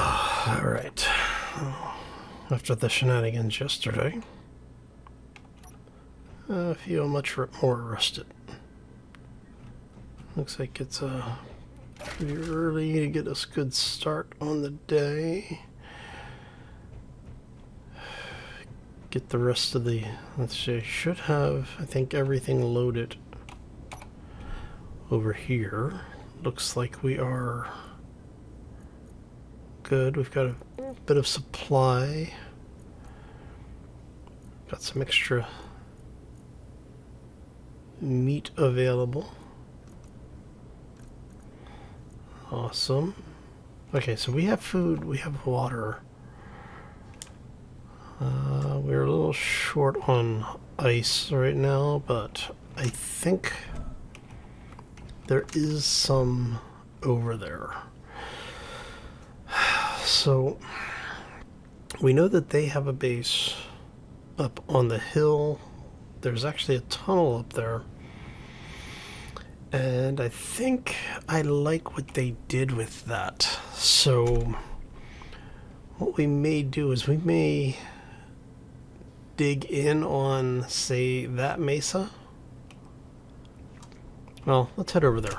Alright. After the shenanigans yesterday, I feel much more rested. Looks like it's pretty early to get us a good start on the day. Get the rest of the, let's see, should have, I think, everything loaded over here. Looks like we are good. We've got a bit of supply. Got some extra meat available. Awesome. Okay, so we have food, we have water. We're a little short on ice right now, but I think there is some over there. So we know that they have a base up on the hill. There's actually a tunnel up there. And I think I like what they did with that. So what we may do is we may dig in on, say, that mesa. Well, let's head over there.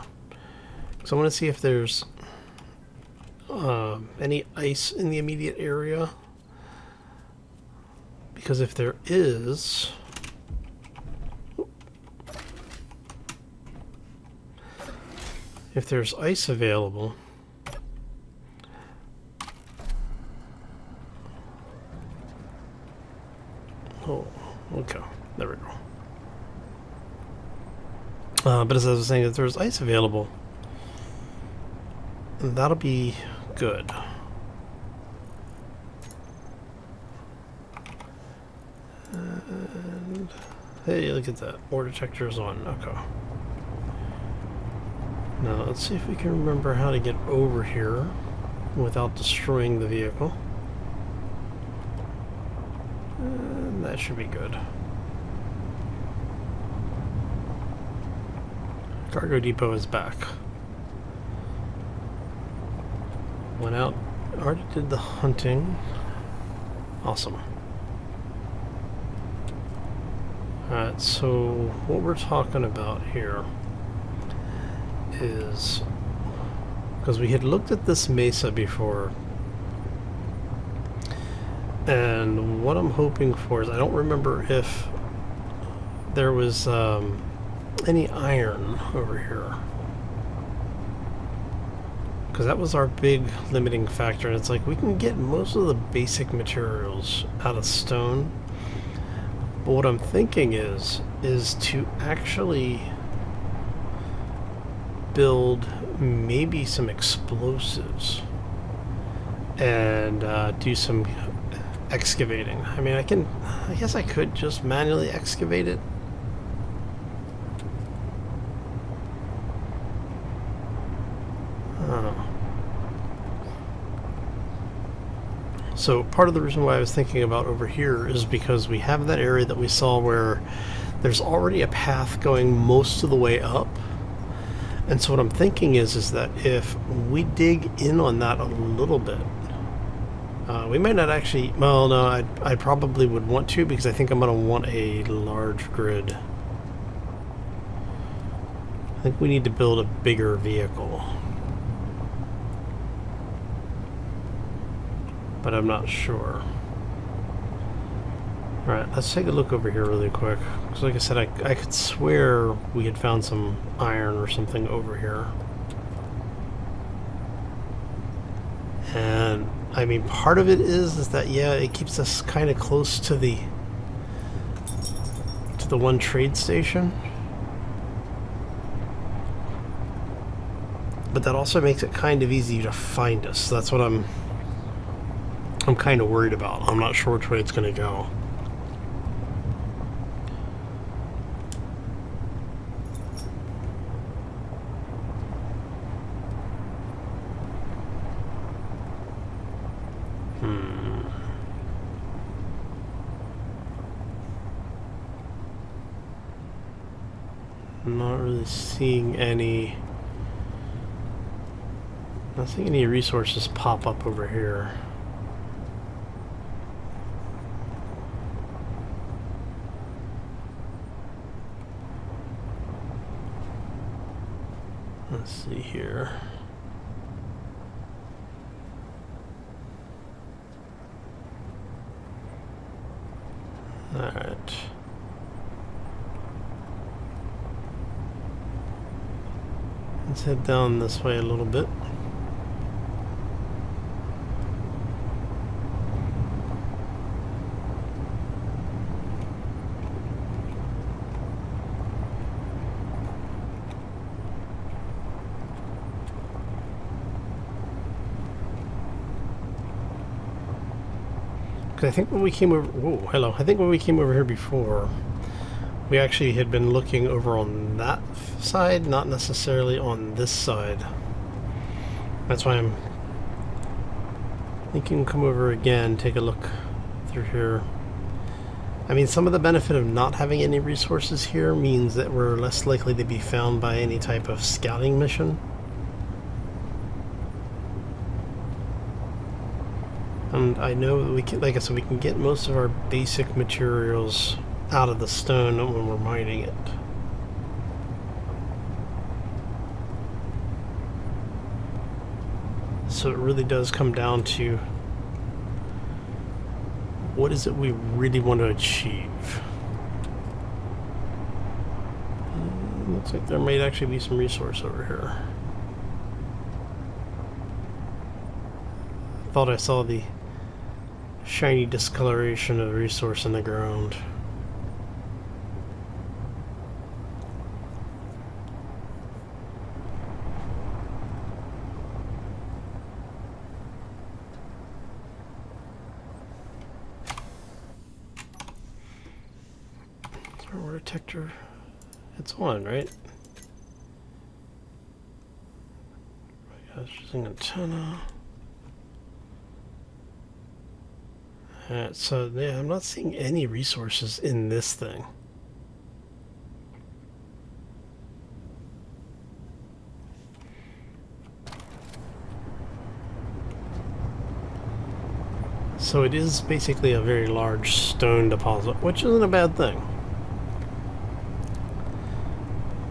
So I want to see if there's any ice in the immediate area. Because if there is, if there's ice available, oh, okay, there we go. But as I was saying, if there's ice available, that'll be good. And hey, look at that. More detectors on. Okay. Now let's see if we can remember how to get over here without destroying the vehicle. And that should be good. Cargo depot is back. Went out, already did the hunting. Awesome. Alright, so what we're talking about here is, because we had looked at this mesa before, and what I'm hoping for is, I don't remember if there was any iron over here, because that was our big limiting factor. And it's like we can get most of the basic materials out of stone, but what I'm thinking is to actually build maybe some explosives and do some excavating. I mean, I guess I could just manually excavate it. I don't know. So part of the reason why I was thinking about over here is because we have that area that we saw where there's already a path going most of the way up. And so what I'm thinking is that if we dig in on that a little bit, we might not actually, well, no, I probably would want to, because I think I'm going to want a large grid. I think we need to build a bigger vehicle. But I'm not sure. Alright, let's take a look over here really quick. Because like I said, I could swear we had found some iron or something over here. And, I mean, part of it is that, yeah, it keeps us kind of close to the one trade station. But that also makes it kind of easy to find us. So that's what I'm kind of worried about. I'm not sure which way it's going to go. I'm not really seeing any. not seeing any resources pop up over here. Let's see here. All right. Let's head down this way a little bit. I think when we came over, whoa, hello. I think when we came over here before, we actually had been looking over on that side, not necessarily on this side. That's why I'm thinking come over again, take a look through here. I mean, some of the benefit of not having any resources here means that we're less likely to be found by any type of scouting mission. And I know that we can, like I said, we can get most of our basic materials out of the stone when we're mining it. So it really does come down to what is it we really want to achieve. Looks like there might actually be some resource over here. Thought I saw the shiny discoloration of resource in the ground. Is there a detector? It's on, right? Using antenna. So yeah, I'm not seeing any resources in this thing. So it is basically a very large stone deposit, which isn't a bad thing.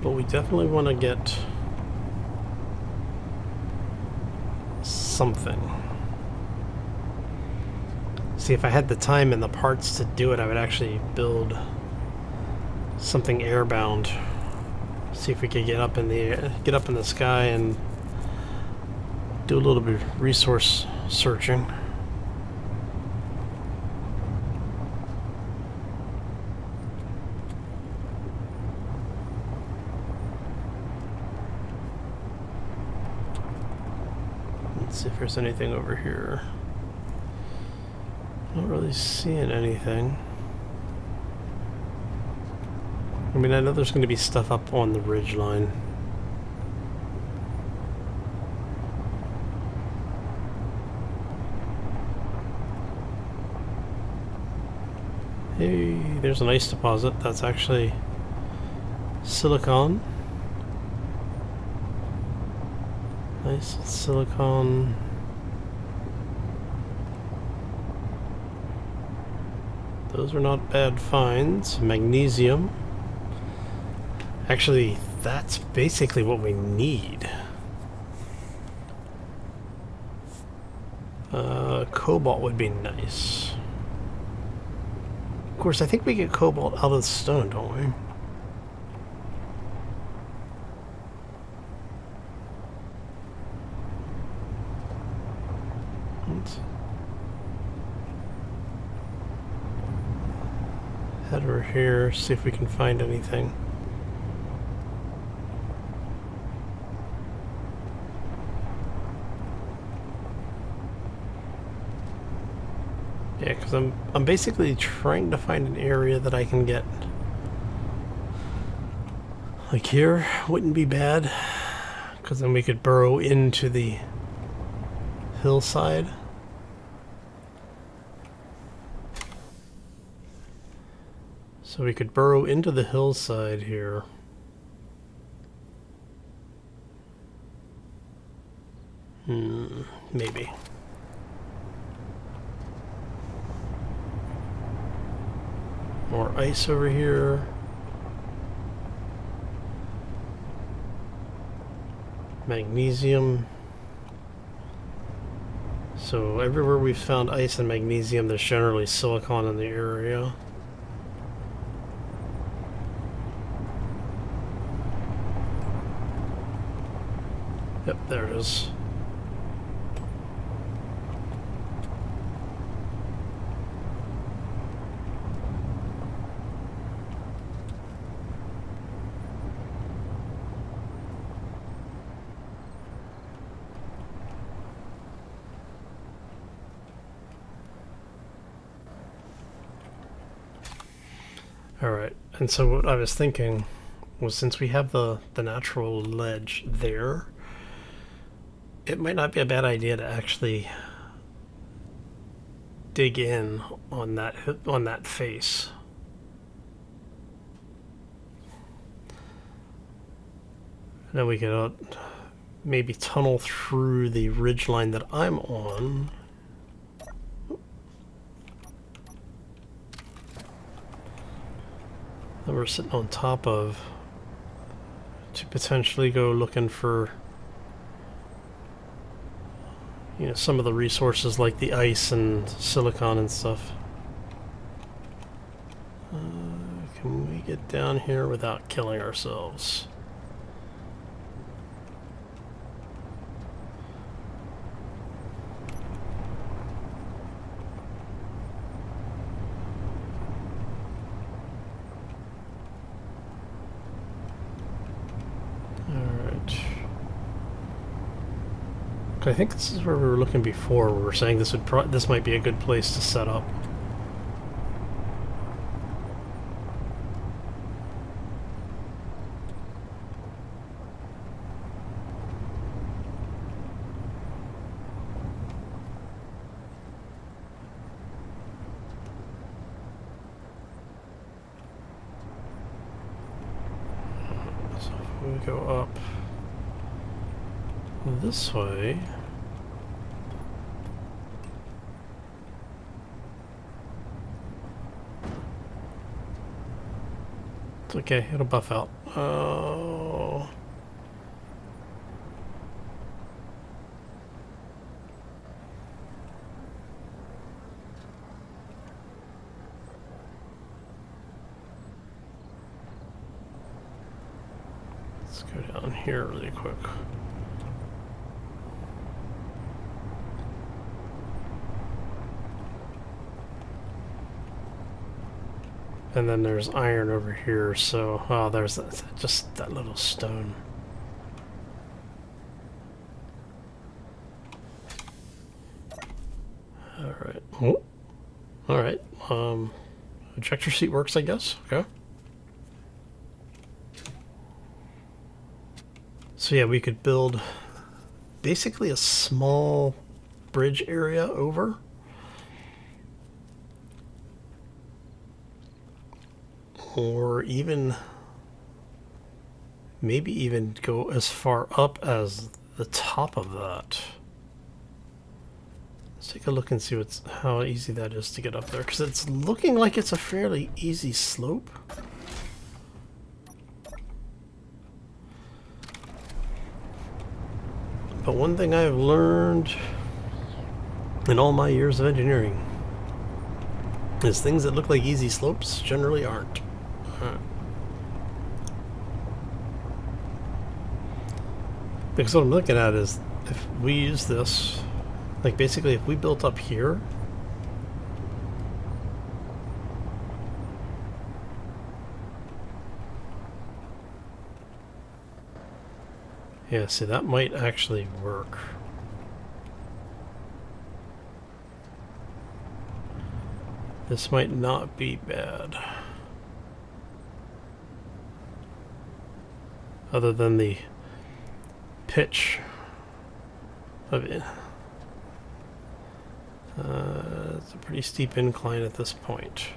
But we definitely want to get something. See, if I had the time and the parts to do it, I would actually build something airbound. See if we could get up in the sky and do a little bit of resource searching. Let's see if there's anything over here. Not really seeing anything. I mean, I know there's going to be stuff up on the ridgeline. Hey, there's an ice deposit. That's actually silicon. Nice silicon. Those are not bad finds. Magnesium. Actually, that's basically what we need. Cobalt would be nice. Of course, I think we get cobalt out of the stone, don't we? Let's head over here, see if we can find anything. Yeah, because I'm basically trying to find an area that I can get. Like here wouldn't be bad, because then we could burrow into the hillside. So we could burrow into the hillside here. Maybe. More ice over here. Magnesium. So everywhere we've found ice and magnesium, there's generally silicon in the area. Yep, there it is. Alright, and so what I was thinking was, since we have the natural ledge there, it might not be a bad idea to actually dig in on that face. And then we could maybe tunnel through the ridgeline that I'm on. That we're sitting on top of, to potentially go looking for, you know, some of the resources like the ice and silicon and stuff. Can we get down here without killing ourselves? I think this is where we were looking before. We were saying this might be a good place to set up. So if we go up this way. It's okay, it'll buff out. Oh. Let's go down here really quick. And then there's iron over here, so... Oh, there's just that little stone. Alright. Oh. Alright. Ejector seat works, I guess. Okay. So yeah, we could build basically a small bridge area over. Or even, maybe even go as far up as the top of that. Let's take a look and see how easy that is to get up there, because it's looking like it's a fairly easy slope. But one thing I've learned in all my years of engineering is things that look like easy slopes generally aren't. Because what I'm looking at is, if we use this, like basically if we built up here, yeah, see, that might actually work. This might not be bad. Other than the pitch of it. It's a pretty steep incline at this point.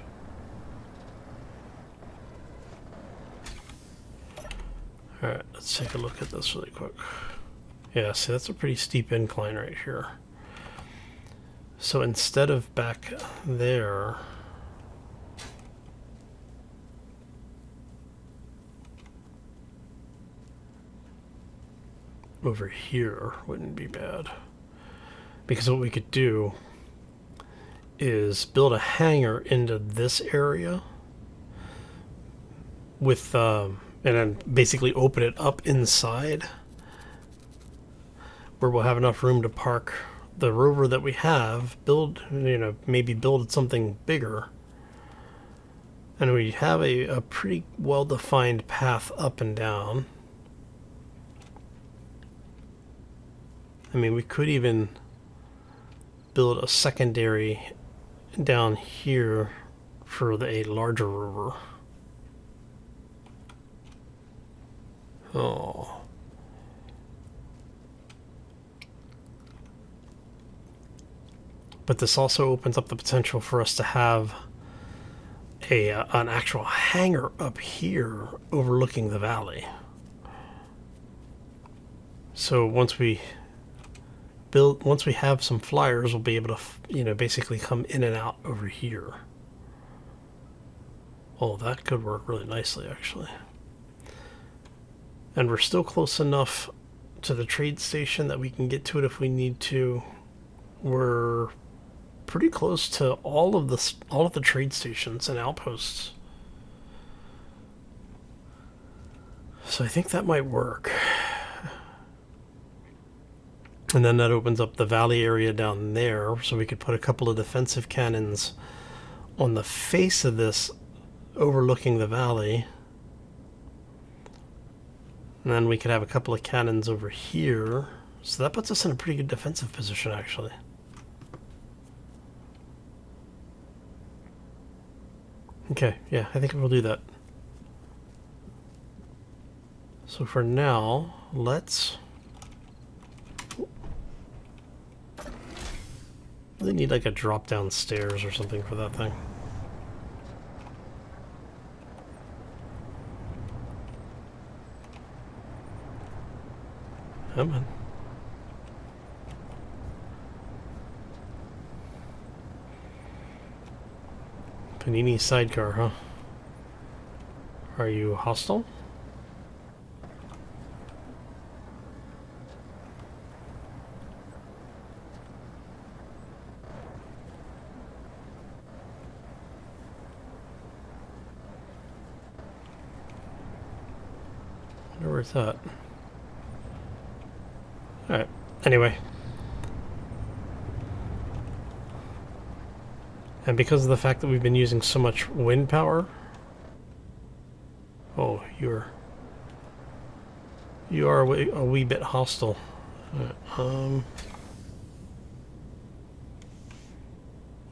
Alright, let's take a look at this really quick. Yeah, see, that's a pretty steep incline right here. So instead of back there, over here wouldn't be bad. Because what we could do is build a hangar into this area with, and then basically open it up inside where we'll have enough room to park the rover that we have, build, maybe build something bigger. And we have a pretty well-defined path up and down. I mean, we could even build a secondary down here for a larger rover. Oh. But this also opens up the potential for us to have an actual hangar up here overlooking the valley. So once we have some flyers, we'll be able to, basically come in and out over here. Oh, that could work really nicely, actually. And we're still close enough to the trade station that we can get to it if we need to. We're pretty close to all of the trade stations and outposts. So I think that might work. And then that opens up the valley area down there, so we could put a couple of defensive cannons on the face of this overlooking the valley. And then we could have a couple of cannons over here. So that puts us in a pretty good defensive position, actually. Okay, yeah, I think we'll do that. So for now, let's... really need like a drop down stairs or something for that thing. Come on. Panini sidecar, huh? Are you hostile? Wonder where it's at. Alright, anyway. And because of the fact that we've been using so much wind power... Oh, you are a wee bit hostile. You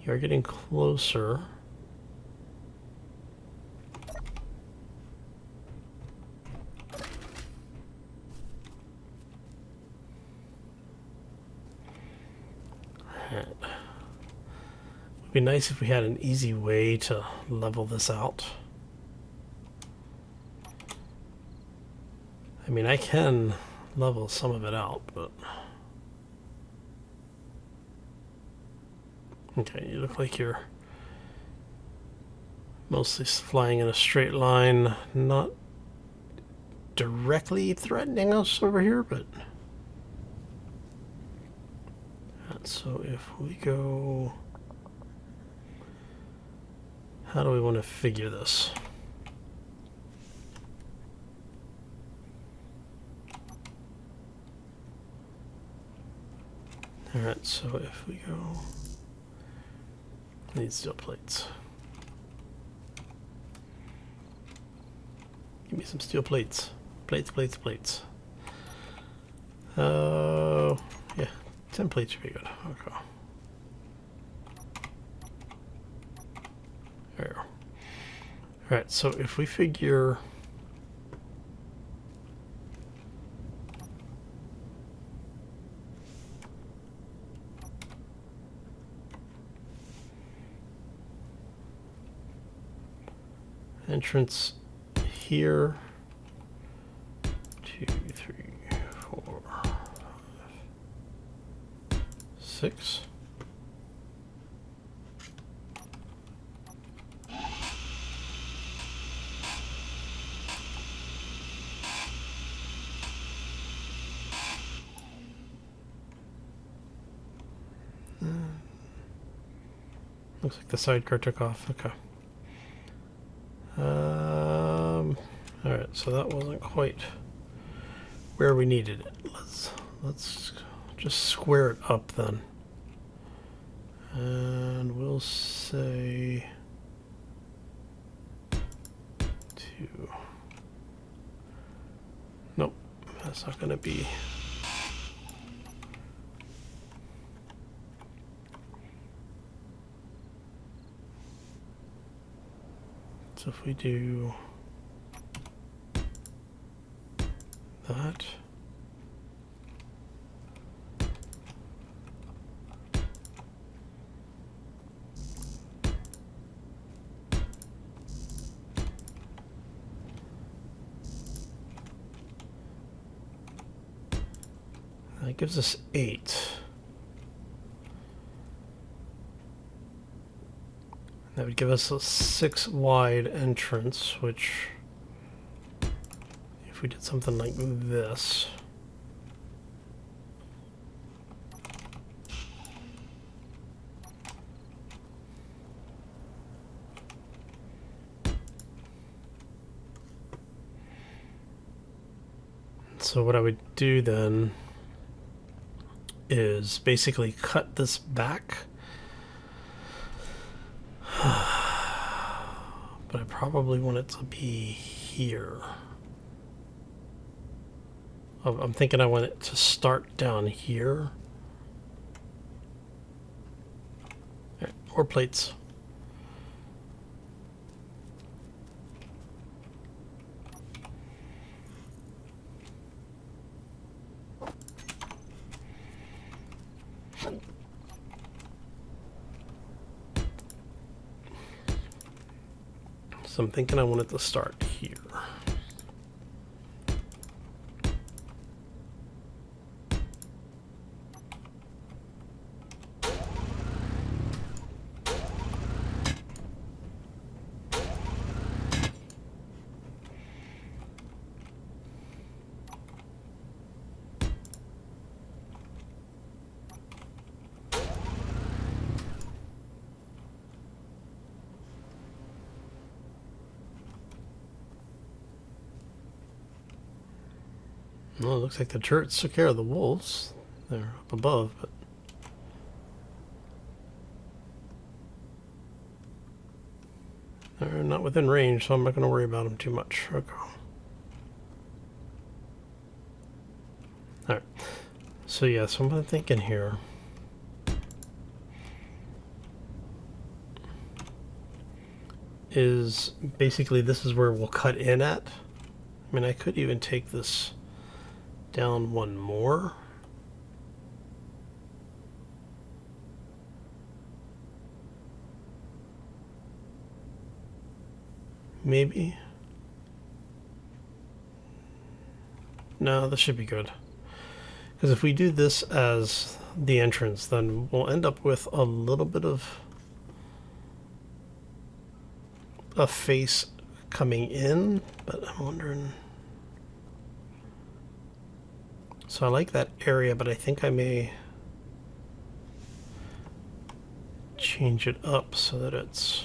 are getting closer. It'd be nice if we had an easy way to level this out. I mean, I can level some of it out, but... Okay, you look like you're mostly flying in a straight line, not directly threatening us over here, but... So if we go... How do we want to figure this? Alright, so if we go... Need steel plates. Give me some steel plates. Plates, plates, plates. Yeah, 10 plates should be good. Okay. There we go. Alright, so if we figure... Entrance here. 2, 3, 4, 6. Looks like the sidecar took off. Okay. Alright, so that wasn't quite where we needed it. Let's just square it up then. And we'll say 2. Nope, that's not going to be. So if we do that, that gives us 8. That would give us a 6 wide entrance, which, if we did something like this, so what I would do then is basically cut this back. But I probably want it to be here. I'm thinking I want it to start down here. Or plates. So I'm thinking I want it to start here. Well, it looks like the turrets took care of the wolves. They're up above, but they're not within range, so I'm not going to worry about them too much. Okay. Alright. So yeah, so what I'm thinking here is basically this is where we'll cut in at. I mean, I could even take this down one more. Maybe. No, this should be good. Because if we do this as the entrance, then we'll end up with a little bit of a face coming in, but I'm wondering. So I like that area, but I think I may change it up so that it's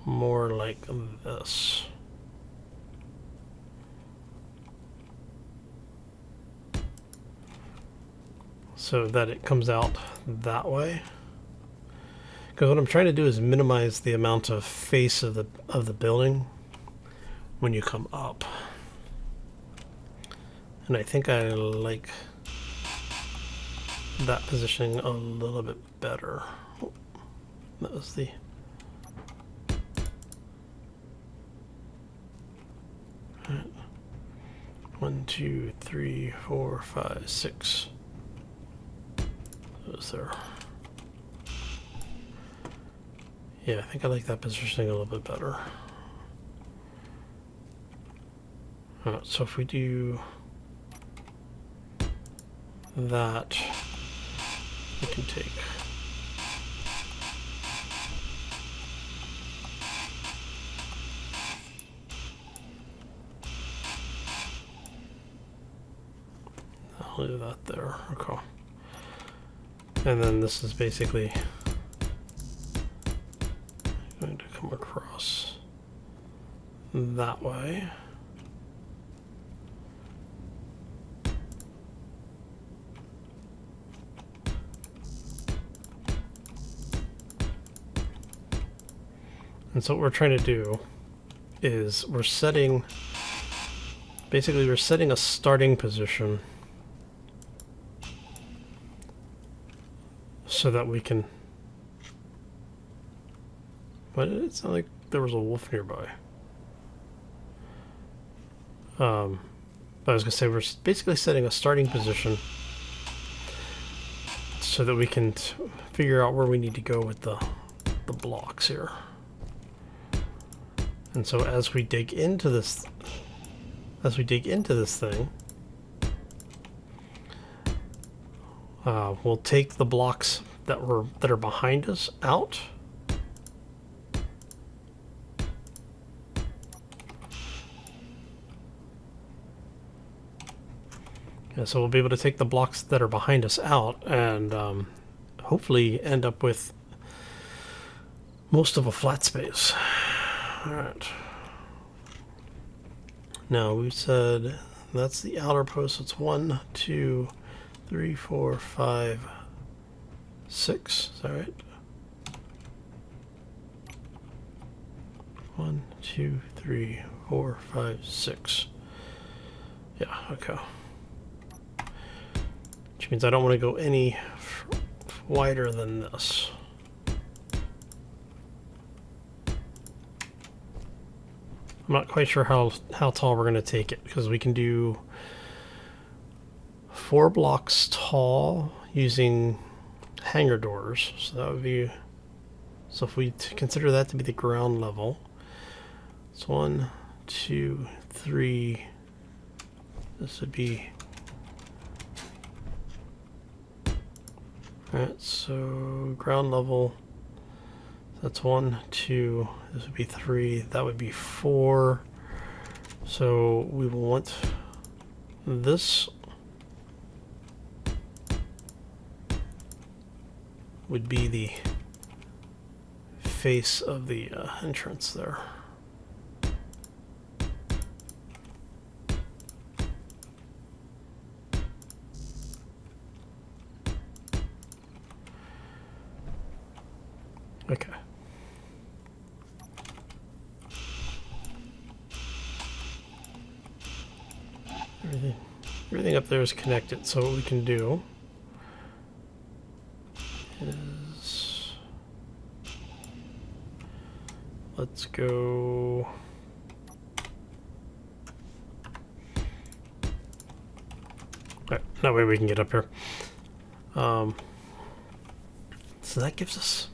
more like this. So that it comes out that way. Because what I'm trying to do is minimize the amount of face of the building when you come up. And I think I like that positioning a little bit better. Oh, that was the... Right. 1, 2, 3, 4, 5, 6. Those there. Yeah, I think I like that positioning a little bit better. So if we do that we can take. I'll do that there. Okay. And then this is basically going to come across that way. And so what we're trying to do is we're setting a starting position so that we can... Why did it sound like there was a wolf nearby? But I was going to say we're basically setting a starting position so that we can figure out where we need to go with the blocks here. And so as we dig into this thing, we'll take the blocks that are behind us out. Yeah, so we'll be able to take the blocks that are behind us out and hopefully end up with most of a flat space. Alright. Now we said that's the outer post. It's 1, 2, 3, 4, 5, 6. Is that right? 1, 2, 3, 4, 5, 6. Yeah, okay. Which means I don't want to go any wider than this. I'm not quite sure how tall we're going to take it, because we can do 4 blocks tall using hangar doors. So that would be, so if we consider that to be the ground level, it's 1, 2, 3. This would be, alright, so ground level, that's 1, 2, this would be 3, that would be 4. So we will want this would be the face of the entrance there. Okay. Everything up there is connected, so what we can do is, let's go, right, that way we can get up here. So that gives us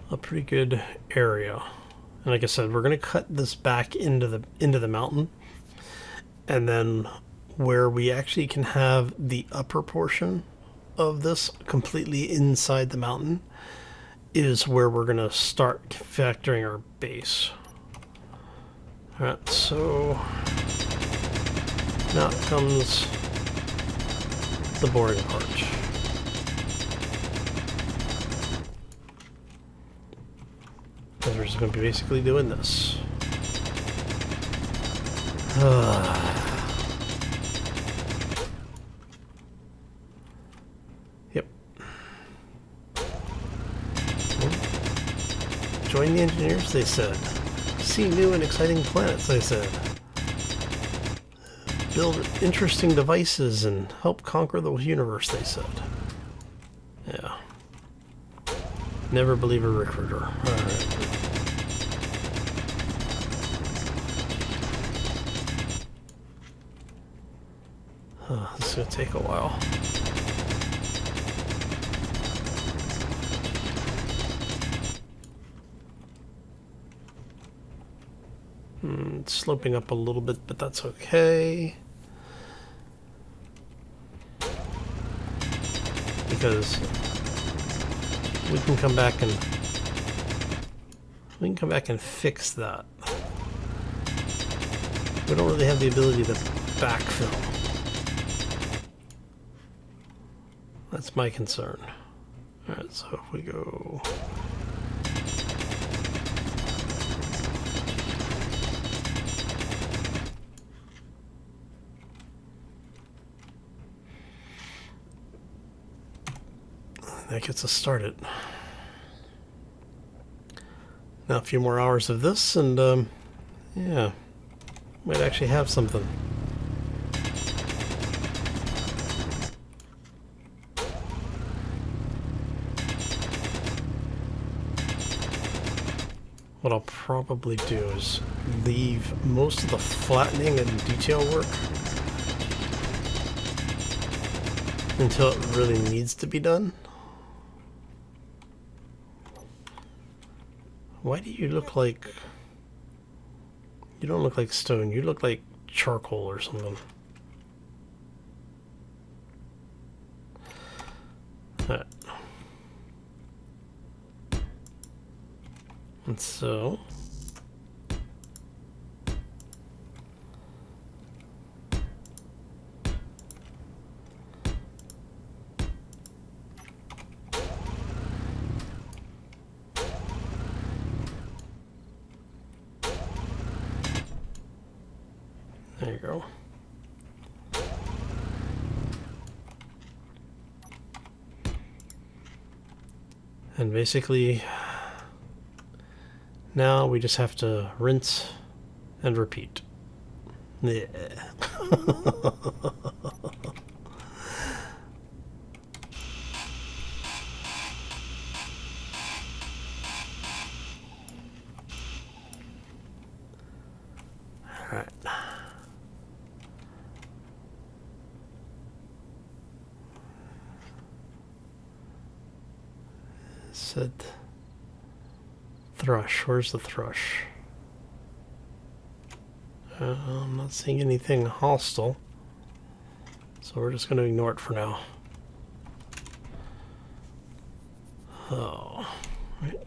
a pretty good area. And like I said, we're going to cut this back into the mountain. And then where we actually can have the upper portion of this completely inside the mountain is where we're going to start factoring our base. Alright, so now comes the boring part. Because we're just going to be basically doing this. Yep. Join the engineers, they said. See new and exciting planets, they said. Build interesting devices and help conquer the universe, they said. Yeah. Never believe a recruiter. Alright. This is going to take a while. It's sloping up a little bit, but that's okay. because we can come back and fix that. We don't really have the ability to backfill. That's my concern. Alright, so if we go... that gets us started. Now a few more hours of this and yeah, might actually have something. What I'll probably do is leave most of the flattening and detail work until it really needs to be done. Why do you look like... You don't look like stone, you look like charcoal or something. Alright. And so... there you go. And basically, now we just have to rinse and repeat. Yeah. Alright. Said thrush. Where's the thrush? I'm not seeing anything hostile, so we're just going to ignore it for now. Oh, right.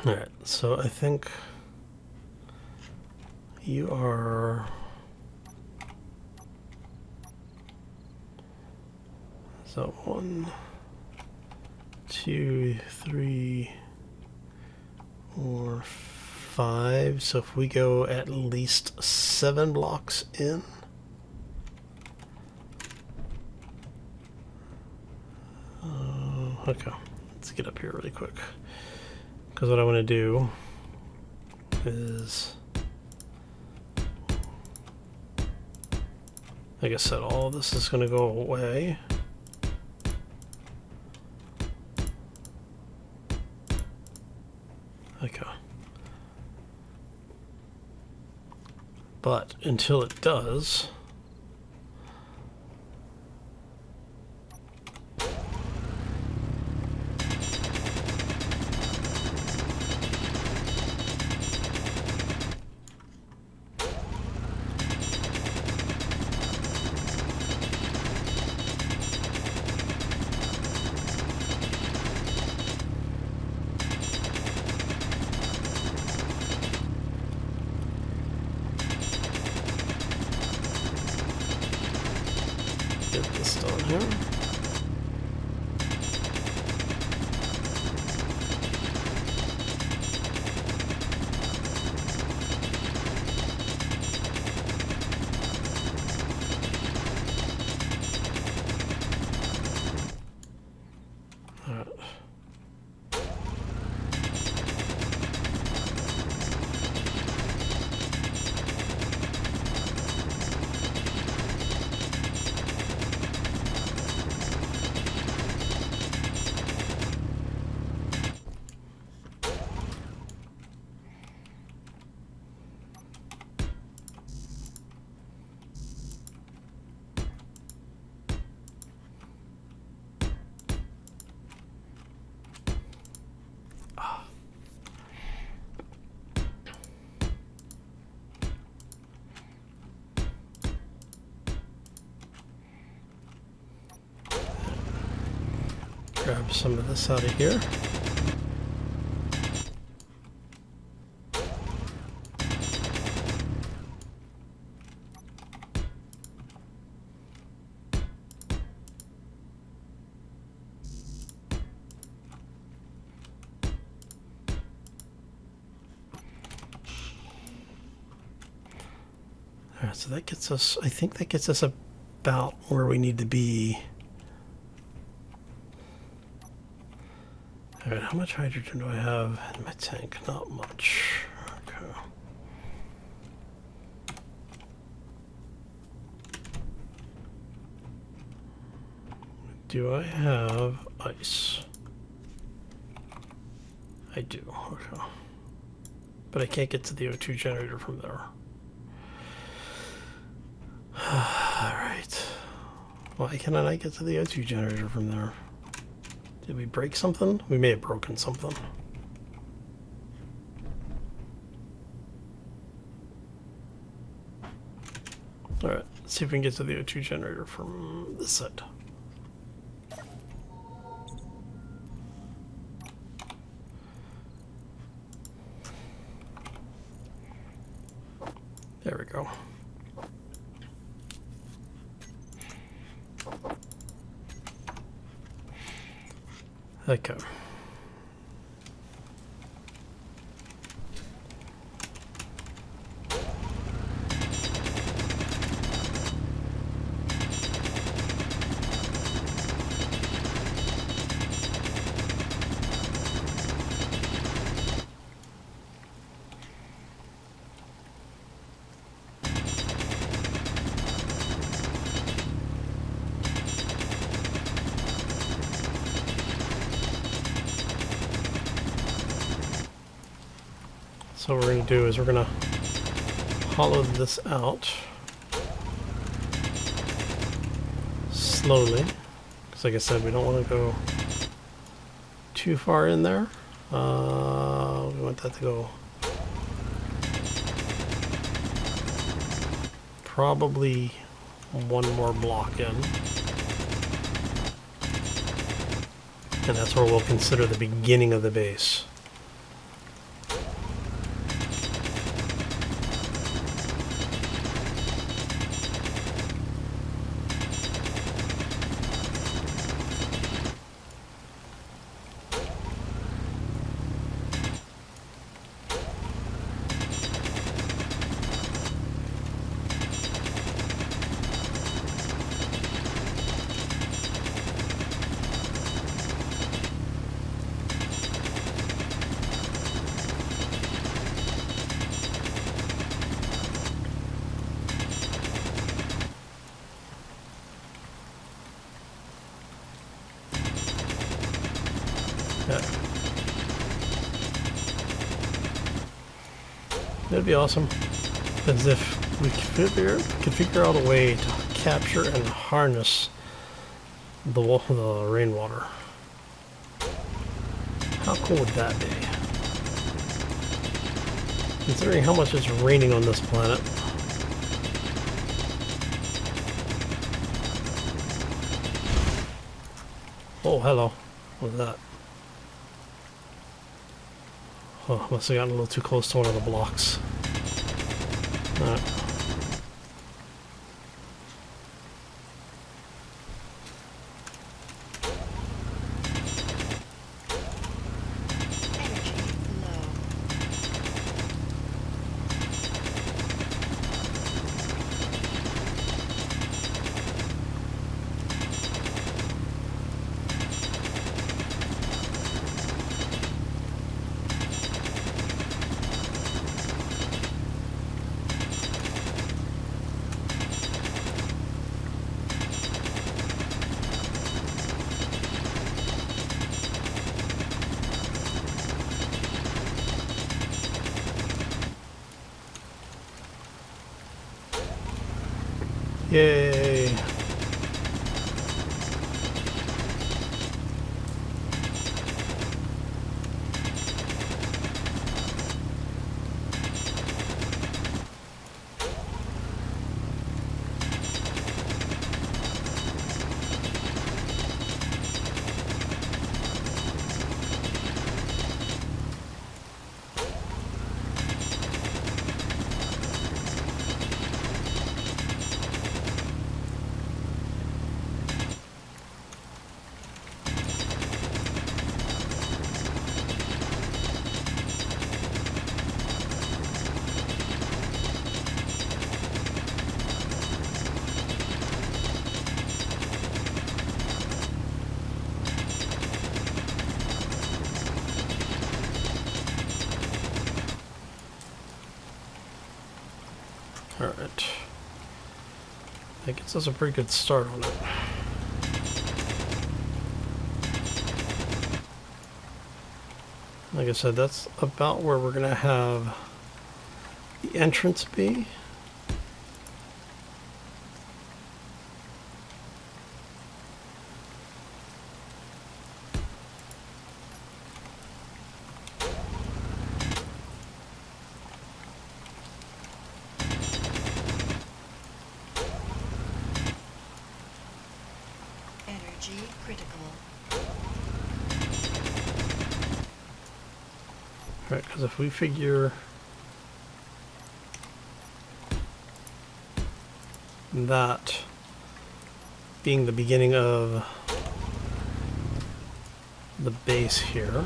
Alright, so I think you are... So 1, 2, 3, 4, 5. So if we go at least 7 blocks in. Okay, let's get up here really quick. Because what I want to do is, like I said, all of this is going to go away. Okay. But until it does, get this done here. All right. grab some of this out of here. Alright, so that gets us, I think that gets us about where we need to be. Alright, how much hydrogen do I have in my tank? Not much. Okay. Do I have ice? I do, okay. But I can't get to the O2 generator from there. Alright. Why can I not get to the O2 generator from there? Did we break something? We may have broken something. Alright, let's see if we can get to the O2 generator from this side. There we go. Okay. So what we're going to do is we're going to hollow this out slowly, because like I said, we don't want to go too far in there. We want that to go probably one more block in, and that's where we'll consider the beginning of the base. That'd be awesome, as if we could figure out a way to capture and harness the rainwater. How cool would that be? Considering how much it's raining on this planet. Oh, hello. What was that? Oh, must have gotten a little too close to one of the blocks. Alright. Yay! That gets us a pretty good start on it. Like I said, that's about where we're going to have the entrance be. Energy critical. Right, because if we figure that being the beginning of the base here,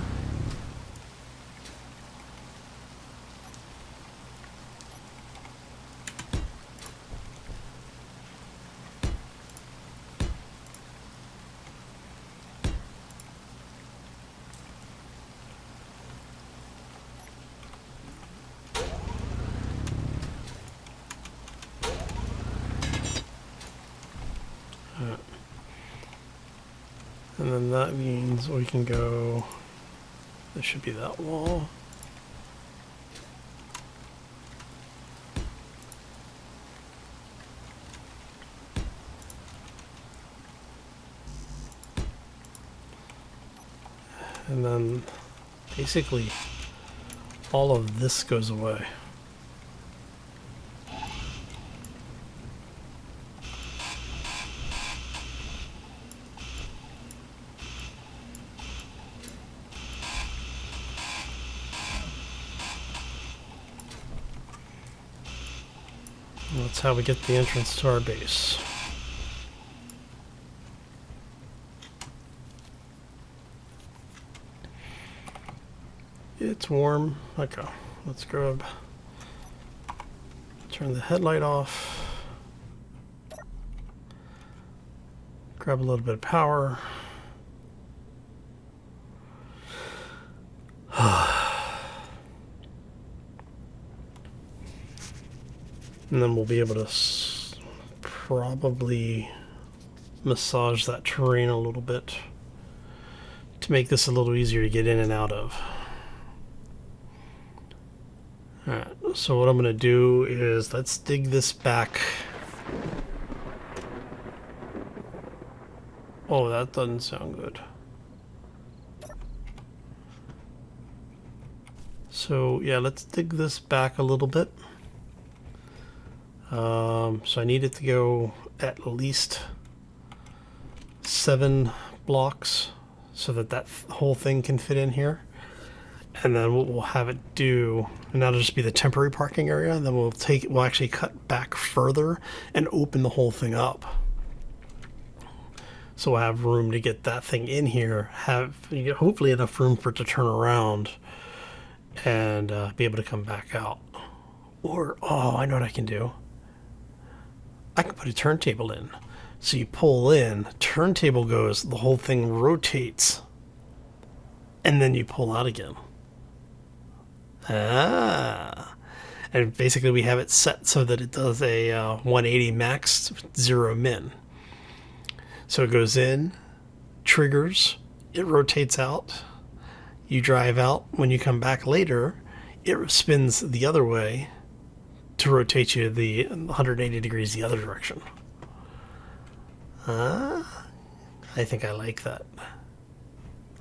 and then that means we can go, this should be that wall. And then basically all of this goes away. And that's how we get the entrance to our base. It's warm. Okay, let's grab, turn the headlight off, grab a little bit of power. And then we'll be able to probably massage that terrain a little bit to make this a little easier to get in and out of. Alright, so what I'm going to do is let's dig this back. Oh, that doesn't sound good. So yeah, let's dig this back a little bit. So I need it to go at least 7 blocks so that that whole thing can fit in here. And then what we'll have it do, and that'll just be the temporary parking area, and then we'll actually cut back further and open the whole thing up. So we'll have room to get that thing in here, have hopefully enough room for it to turn around and be able to come back out. Or, oh, I know what I can do. I can put a turntable in. So you pull in, turntable goes, the whole thing rotates, and then you pull out again. Ah. And basically we have it set so that it does a 180 max, 0 min. So it goes in, triggers, it rotates out, you drive out. When you come back later, it spins the other way to rotate you the 180 degrees the other direction. I think I like that.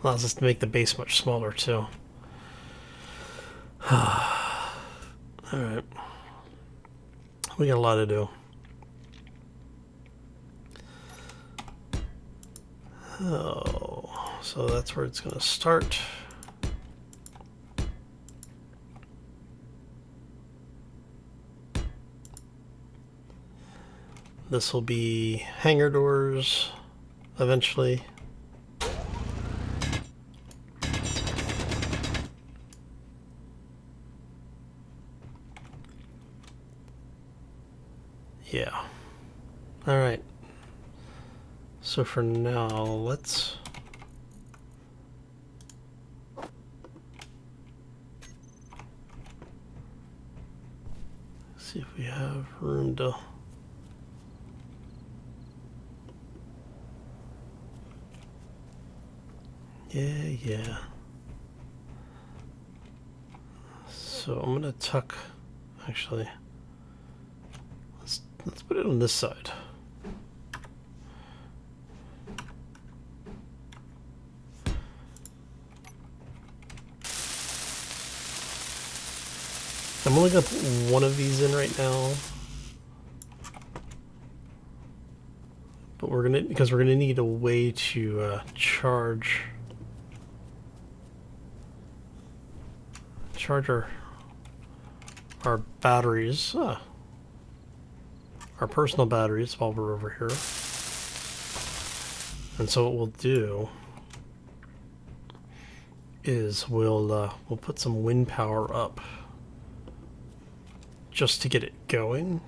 Allows us to make the base much smaller too. Alright. We got a lot to do. Oh, so that's where it's going to start. This will be hangar doors eventually. Yeah. All right. So for now, let's see if we have room to Yeah. So I'm gonna tuck. Actually, let's put it on this side. I'm only gonna put one of these in right now, but because we're gonna need a way to charge our batteries, our personal batteries while we're over here. And so what we'll do is we'll put some wind power up just to get it going.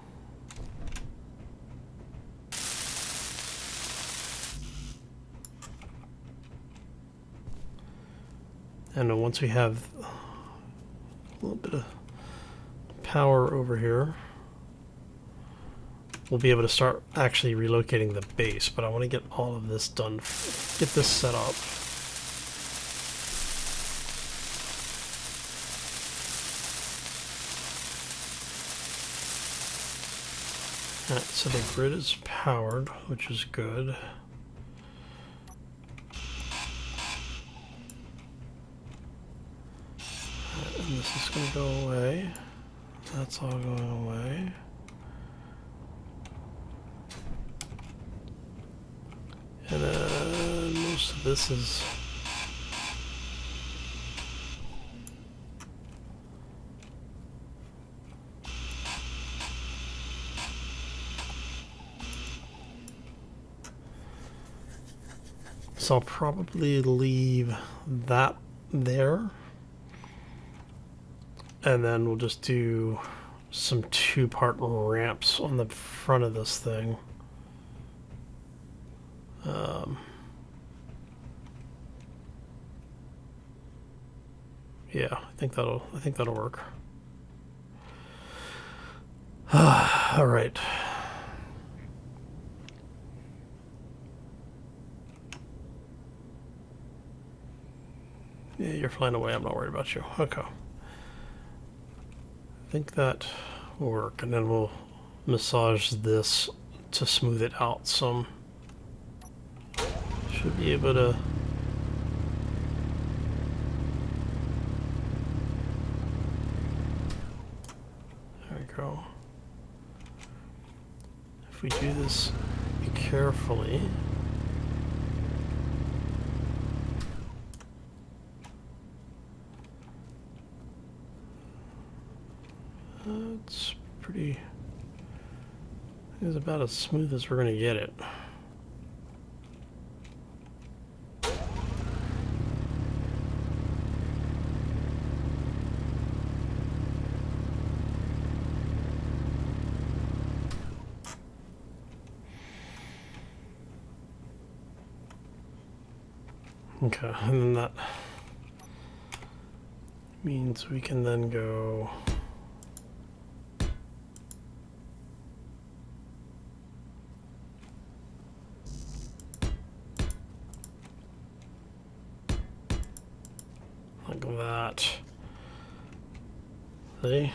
And then once we have a little bit of power over here, we'll be able to start actually relocating the base. But I want to get all of this done, get this set up. Alright, so the grid is powered, which is good. And this is going to go away. That's all going away. And then most of this is... So I'll probably leave that there. And then we'll just do some two-part ramps on the front of this thing. Yeah, I think that'll work. All right. Yeah, you're flying away. I'm not worried about you. Okay. I think that will work, and then we'll massage this to smooth it out some. Should be able to... There we go. If we do this carefully... It's pretty... It's about as smooth as we're going to get it. Okay, and then that means we can then go... like that. See?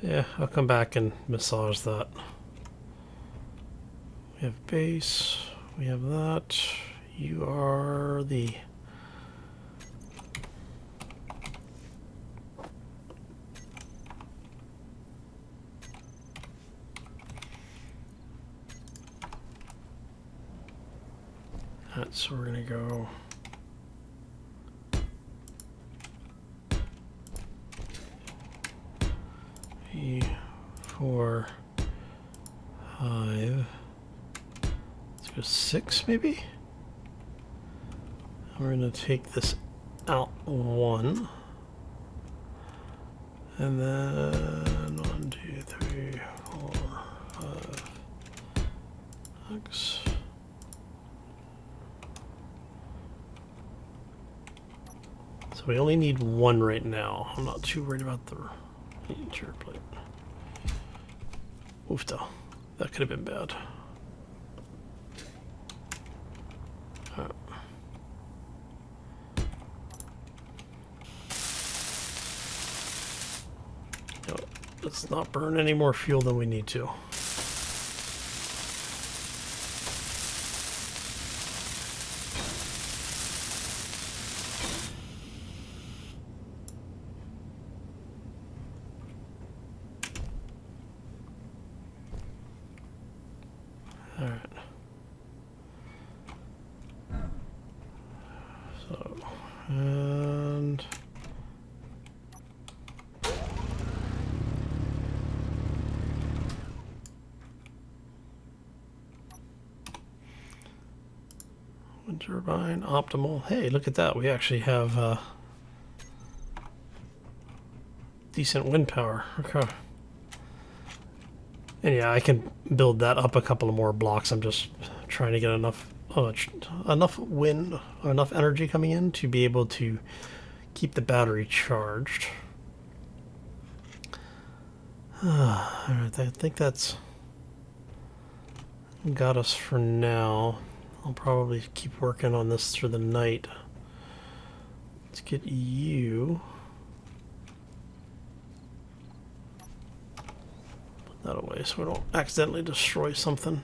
Yeah, I'll come back and massage that. We have base, we have that. You are the... Alright, so we're gonna go... E4, 5... Let's go 6 maybe? We're gonna take this out 1. And then 1, 2, 3, 4, 5, 6. So we only need 1 right now. I'm not too worried about the interior plate. Oofta. That could have been bad. No, let's not burn any more fuel than we need to. Alright. So, and... wind turbine, optimal. Hey, look at that. We actually have decent wind power. Okay. And yeah, I can build that up a couple of more blocks. I'm just trying to get enough wind, enough energy coming in to be able to keep the battery charged. Alright, I think that's got us for now. I'll probably keep working on this through the night. Let's get you. Put that away so we don't accidentally destroy something.